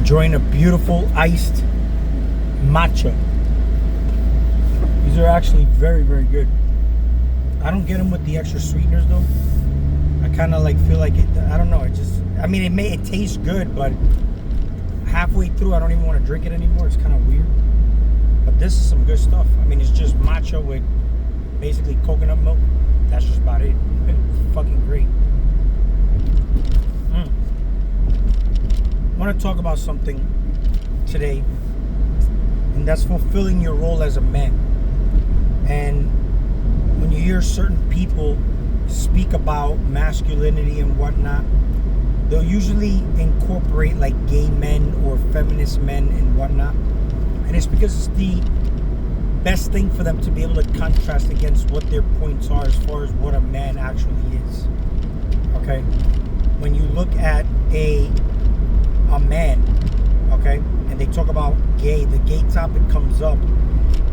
enjoying a beautiful iced matcha. These are actually very, very good. I don't get them with the extra sweeteners though. I kind of like feel like it. I don't know. It tastes good, but halfway through, I don't even want to drink it anymore. It's kind of weird. But this is some good stuff. I mean, it's just matcha with basically coconut milk. That's just about it. It's fucking great. I want to talk about something today, and that's fulfilling your role as a man. And when you hear certain people speak about masculinity and whatnot, they'll usually incorporate like gay men or feminist men and whatnot. And it's because it's the best thing for them to be able to contrast against what their points are as far as what a man actually is. Okay? When you look at a man, okay, and they talk about gay, the gay topic comes up,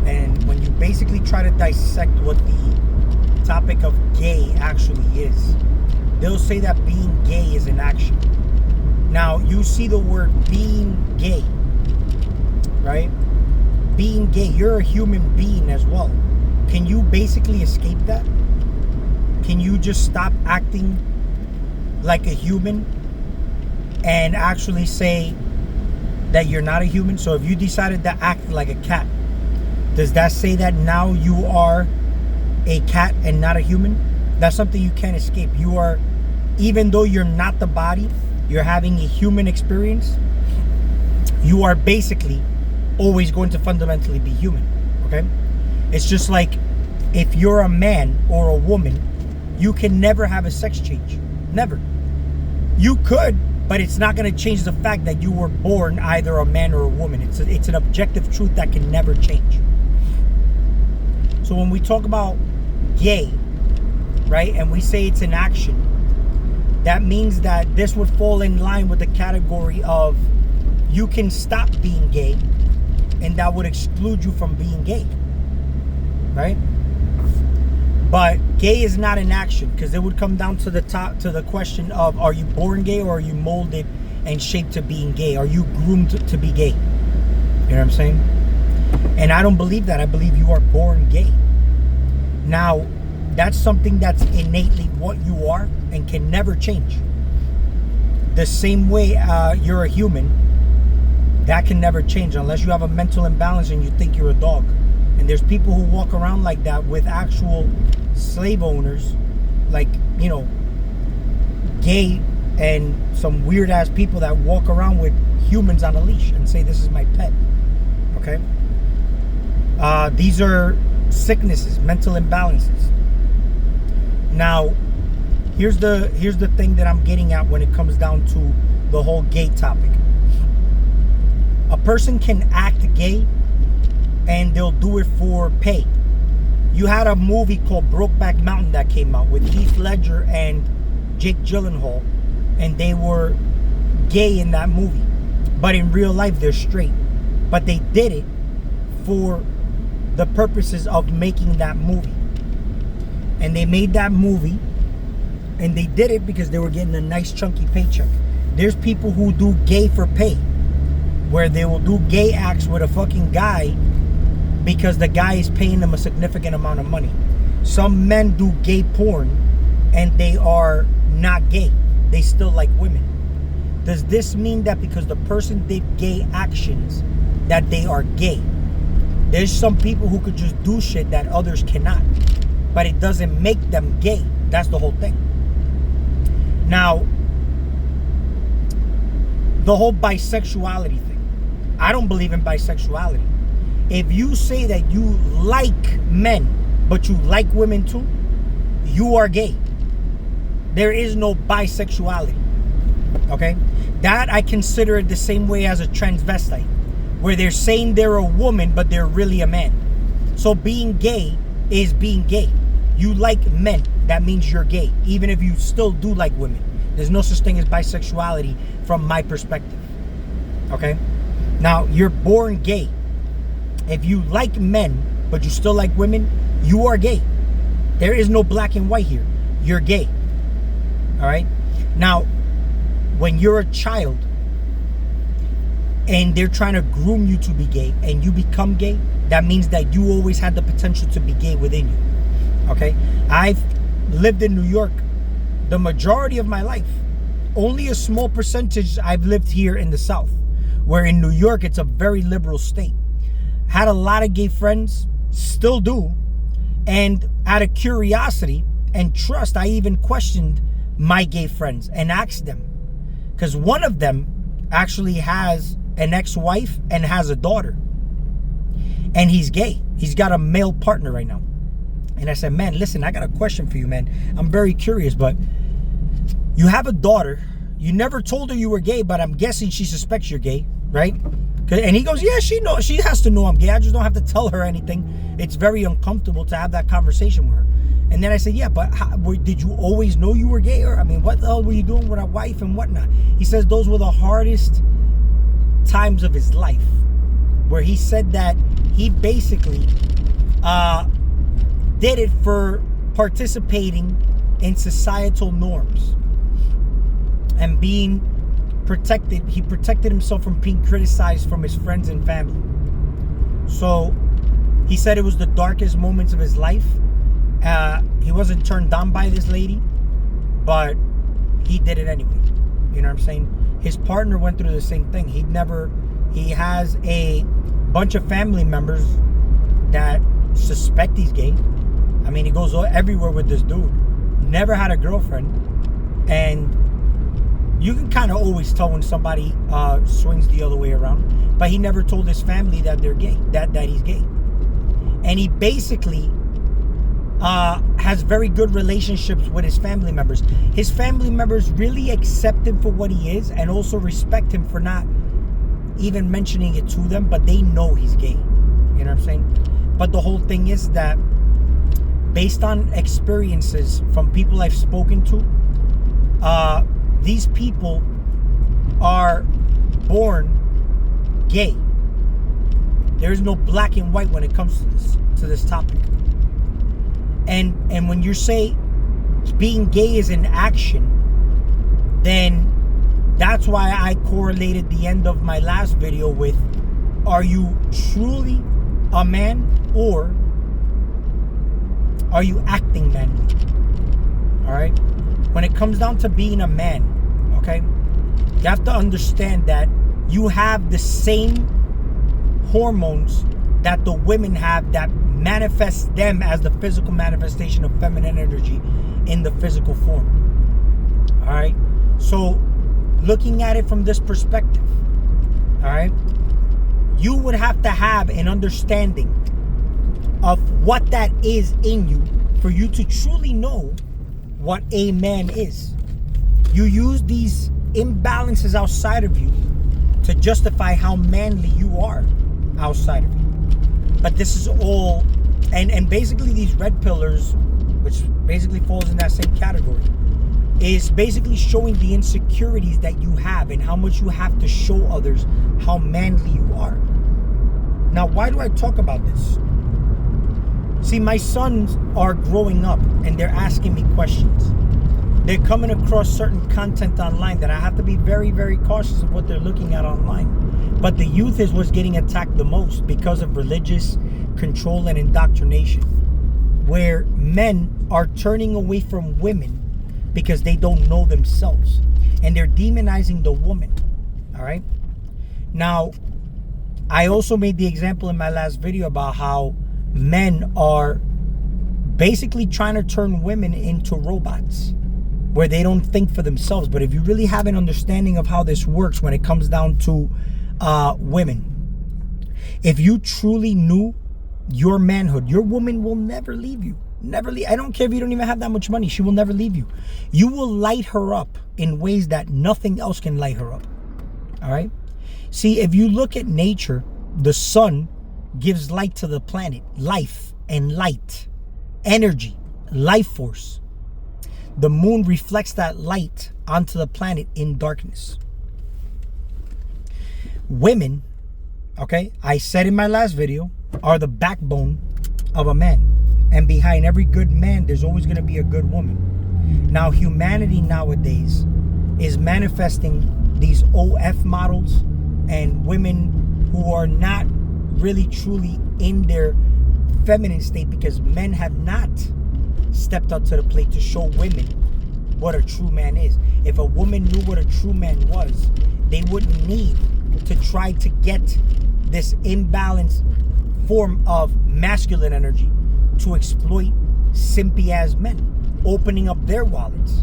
and when you basically try to dissect what the topic of gay actually is, they'll say that being gay is an action. Now, you see the word being gay, right? Being gay, you're a human being as well. Can you basically escape that? Can you just stop acting like a human and actually say that you're not a human? So if you decided to act like a cat, does that say that now you are a cat and not a human? That's something you can't escape. You are, even though you're not the body, you're having a human experience, you are basically always going to fundamentally be human. Okay? It's just like if you're a man or a woman, you can never have a sex change. Never. You could, but it's not going to change the fact that you were born either a man or a woman. It's an objective truth that can never change. So when we talk about gay, right, and we say it's an action, that means that this would fall in line with the category of you can stop being gay, and that would exclude you from being gay, right? But gay is not an action, because it would come down to the question of, are you born gay or are you molded and shaped to being gay? Are you groomed to be gay? You know what I'm saying? And I don't believe that. I believe you are born gay. Now, that's something that's innately what you are and can never change. The same way you're a human, that can never change unless you have a mental imbalance and you think you're a dog. And there's people who walk around like that with actual slave owners, like, you know, gay and some weird ass people that walk around with humans on a leash and say, this is my pet. Okay? These are sicknesses, mental imbalances. Now, here's the thing that I'm getting at when it comes down to the whole gay topic. A person can act gay and they'll do it for pay. You had a movie called Brokeback Mountain that came out with Heath Ledger and Jake Gyllenhaal, and they were gay in that movie. But in real life, they're straight. But they did it for the purposes of making that movie. And they made that movie, and they did it because they were getting a nice chunky paycheck. There's people who do gay for pay, where they will do gay acts with a fucking guy because the guy is paying them a significant amount of money. Some men do gay porn and they are not gay. They still like women. Does this mean that because the person did gay actions that they are gay? There's some people who could just do shit that others cannot, but it doesn't make them gay. That's the whole thing. Now, the whole bisexuality thing. I don't believe in bisexuality. If you say that you like men, but you like women too, you are gay. There is no bisexuality. Okay? That I consider it the same way as a transvestite, where they're saying they're a woman, but they're really a man. So being gay is being gay. You like men, that means you're gay, even if you still do like women. There's no such thing as bisexuality from my perspective. Okay? Now, you're born gay. If you like men, but you still like women, you are gay. There is no black and white here. You're gay. All right? Now, when you're a child, and they're trying to groom you to be gay, and you become gay, that means that you always had the potential to be gay within you. Okay? I've lived in New York the majority of my life. Only a small percentage I've lived here in the South, where in New York it's a very liberal state. Had a lot of gay friends, still do, and out of curiosity and trust, I even questioned my gay friends and asked them, because one of them actually has an ex-wife and has a daughter, and he's gay. He's got a male partner right now. And I said, man, listen, I got a question for you, man. I'm very curious, but you have a daughter. You never told her you were gay, but I'm guessing she suspects you're gay, right? And he goes, yeah, she knows. She has to know I'm gay. I just don't have to tell her anything. It's very uncomfortable to have that conversation with her. And then I said, yeah, but did you always know you were gay? Or, I mean, what the hell were you doing with a wife and whatnot? He says those were the hardest times of his life, where he said that he basically did it for participating in societal norms and being protected. He protected himself from being criticized from his friends and family. So he said it was the darkest moments of his life. He wasn't turned on by this lady, but he did it anyway. You know what I'm saying? His partner went through the same thing. He has a bunch of family members that suspect he's gay. I mean, he goes everywhere with this dude. Never had a girlfriend. And you can kind of always tell when somebody swings the other way around. But he never told his family that they're gay, that he's gay. And he basically has very good relationships with his family members. His family members really accept him for what he is and also respect him for not even mentioning it to them, but they know he's gay. You know what I'm saying? But the whole thing is that based on experiences from people I've spoken to, these people are born gay. There is no black and white when it comes to this topic. And when you say being gay is an action, then that's why I correlated the end of my last video with, are you truly a man or are you acting manly? All right? When it comes down to being a man, okay, you have to understand that you have the same hormones that the women have that manifest them as the physical manifestation of feminine energy in the physical form. All right? So, looking at it from this perspective, all right, you would have to have an understanding of what that is in you for you to truly know what a man is. You use these imbalances outside of you to justify how manly you are outside of you. But this is all, and basically these red pillars, which basically falls in that same category, is basically showing the insecurities that you have and how much you have to show others how manly you are. Now, why do I talk about this? See, my sons are growing up and they're asking me questions. They're coming across certain content online that I have to be very, very cautious of what they're looking at online. But the youth is what's getting attacked the most because of religious control and indoctrination, where men are turning away from women because they don't know themselves, and they're demonizing the woman. All right? Now, I also made the example in my last video about how men are basically trying to turn women into robots, where they don't think for themselves. But if you really have an understanding of how this works when it comes down to women, if you truly knew your manhood, your woman will never leave you. Never leave. I don't care if you don't even have that much money. She will never leave you. You will light her up in ways that nothing else can light her up. All right? See, if you look at nature, the sun gives light to the planet, life and light, energy, life force. The moon reflects that light onto the planet in darkness. Women, okay, I said in my last video, are the backbone of a man. And behind every good man, there's always going to be a good woman. Now, humanity nowadays is manifesting these OF models and women who are not really truly in their feminine state, because men have not stepped up to the plate to show women what a true man is. If a woman knew what a true man was, they wouldn't need to try to get this imbalanced form of masculine energy to exploit simpy ass men, opening up their wallets.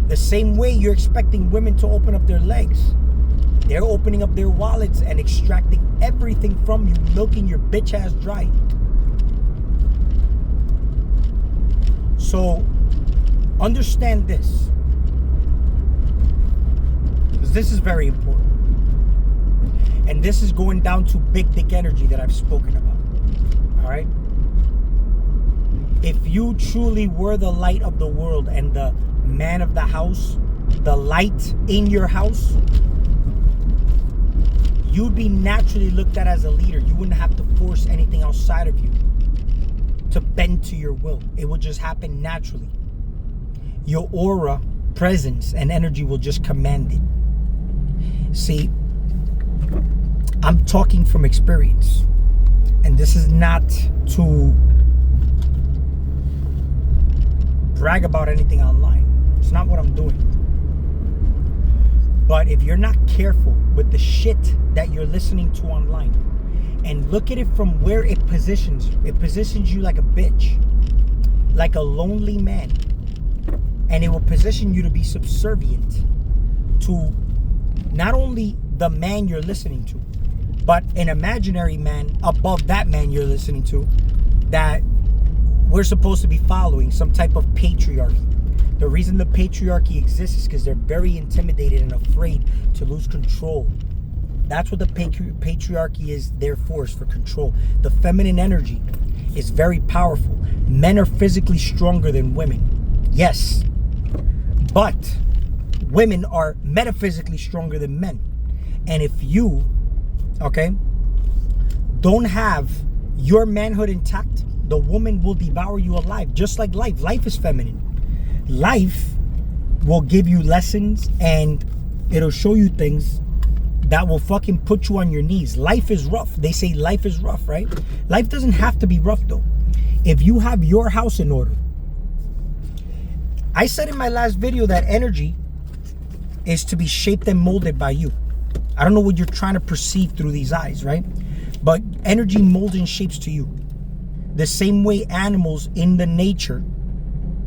The same way you're expecting women to open up their legs, they're opening up their wallets and extracting everything from you, milking your bitch ass dry. So understand this, because this is very important. And this is going down to big dick energy that I've spoken about. All right? If you truly were the light of the world and the man of the house, the light in your house, you'd be naturally looked at as a leader. You wouldn't have to force anything outside of you to bend to your will. It will just happen naturally. Your aura, presence, and energy will just command it. See, I'm talking from experience, and this is not to brag about anything online. It's not what I'm doing. But if you're not careful with the shit that you're listening to online, and look at it from where it positions you like a bitch, like a lonely man, and it will position you to be subservient to not only the man you're listening to, but an imaginary man above that man you're listening to, that we're supposed to be following, some type of patriarchy. The reason the patriarchy exists is because they're very intimidated and afraid to lose control. That's what the patriarchy is there for, is for control. The feminine energy is very powerful. Men are physically stronger than women. Yes. But women are metaphysically stronger than men. And if you, don't have your manhood intact, the woman will devour you alive, just like life. Life is feminine. Life will give you lessons, and it'll show you things that will fucking put you on your knees. Life is rough. They say life is rough, right? Life doesn't have to be rough, though. If you have your house in order. I said in my last video that energy is to be shaped and molded by you. I don't know what you're trying to perceive through these eyes, right? But energy molds and shapes to you. The same way animals in the nature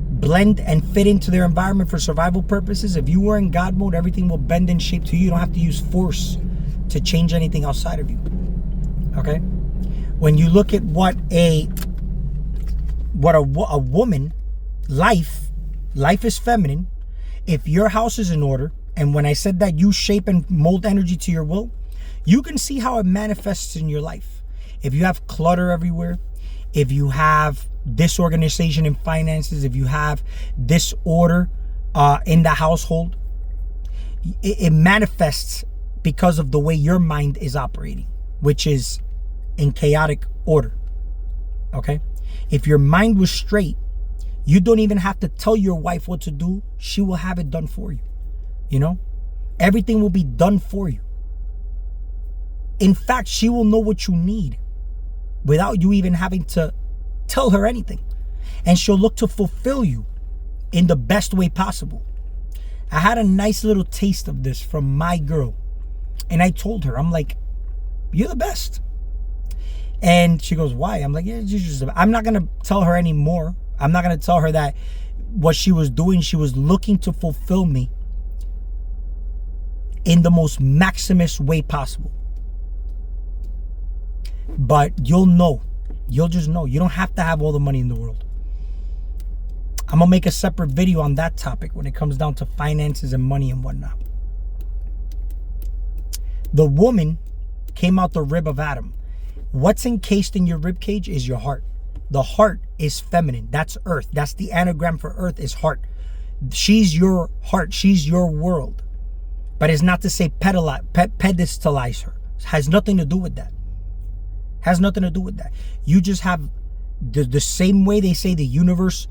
blend and fit into their environment for survival purposes. If you were in God mode, everything will bend and shape to you. You don't have to use force to change anything outside of you. Okay? When you look at what a woman, life is feminine. If your house is in order, and when I said that you shape and mold energy to your will, you can see how it manifests in your life. If you have clutter everywhere, if you have disorganization in finances, if you have disorder in the household, it manifests because of the way your mind is operating, which is in chaotic order. Okay? If your mind was straight, you don't even have to tell your wife what to do. She will have it done for you. You know? Everything will be done for you. In fact, she will know what you need without you even having to tell her anything. And she'll look to fulfill you in the best way possible. I had a nice little taste of this from my girl. And I told her, I'm like, you're the best. And she goes, why? I'm like, yeah, I'm not going to tell her anymore. I'm not going to tell her that what she was doing, she was looking to fulfill me in the most maximus way possible. But you'll know. You'll just know. You don't have to have all the money in the world. I'm going to make a separate video on that topic when it comes down to finances and money and whatnot. The woman came out the rib of Adam. What's encased in your rib cage is your heart. The heart is feminine. That's earth. That's the anagram for earth, is heart. She's your heart. She's your world. But it's not to say pedestalize her. It has nothing to do with that. Has nothing to do with that. You just have the same way they say the universe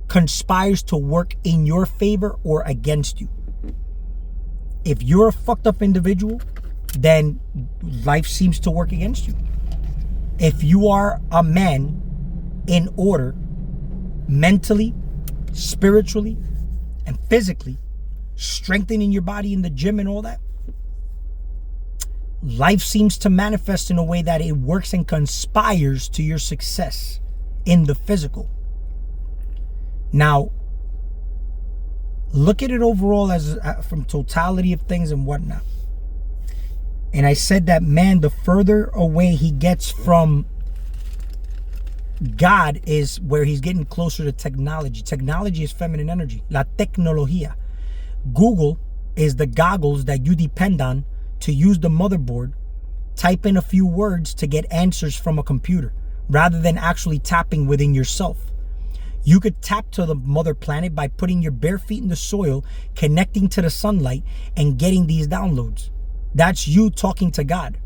conspires to work in your favor or against you. If you're a fucked up individual, then life seems to work against you. If you are a man in order, mentally, spiritually, and physically, strengthening your body in the gym and all that, life seems to manifest in a way that it works and conspires to your success in the physical. Now, look at it overall as from totality of things and whatnot. And I said that man, the further away he gets from God is where he's getting closer to technology. Technology is feminine energy. La tecnología. Google is the goggles that you depend on to use the motherboard, type in a few words to get answers from a computer, rather than actually tapping within yourself. You could tap to the mother planet by putting your bare feet in the soil, connecting to the sunlight, and getting these downloads. That's you talking to God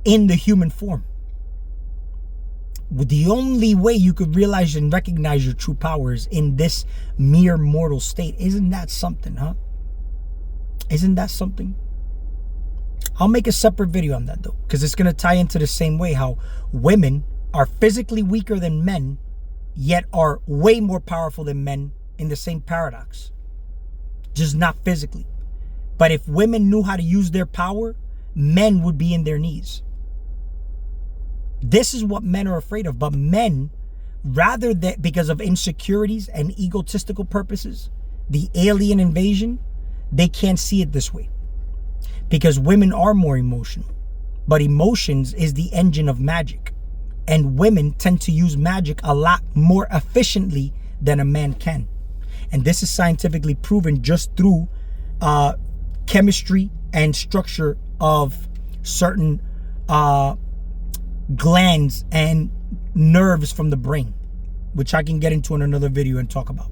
in the human form. The only way you could realize and recognize your true power is in this mere mortal state. Isn't that something, huh? Isn't that something? I'll make a separate video on that though, because it's going to tie into the same way how women are physically weaker than men, yet are way more powerful than men in the same paradox. Just not physically. But if women knew how to use their power, men would be in their knees. This is what men are afraid of. But men, rather than because of insecurities and egotistical purposes, the alien invasion, they can't see it this way. Because women are more emotional. But emotions is the engine of magic. And women tend to use magic a lot more efficiently than a man can. And this is scientifically proven just through chemistry and structure of certain glands and nerves from the brain, which I can get into in another video and talk about.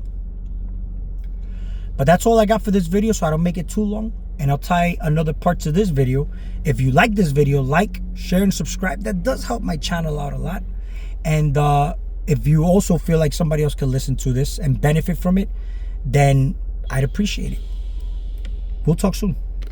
But that's all I got for this video, so I don't make it too long. And I'll tie another part to this video. If you like this video, like, share, and subscribe. That does help my channel out a lot. And if you also feel like somebody else could listen to this and benefit from it, then I'd appreciate it. We'll talk soon.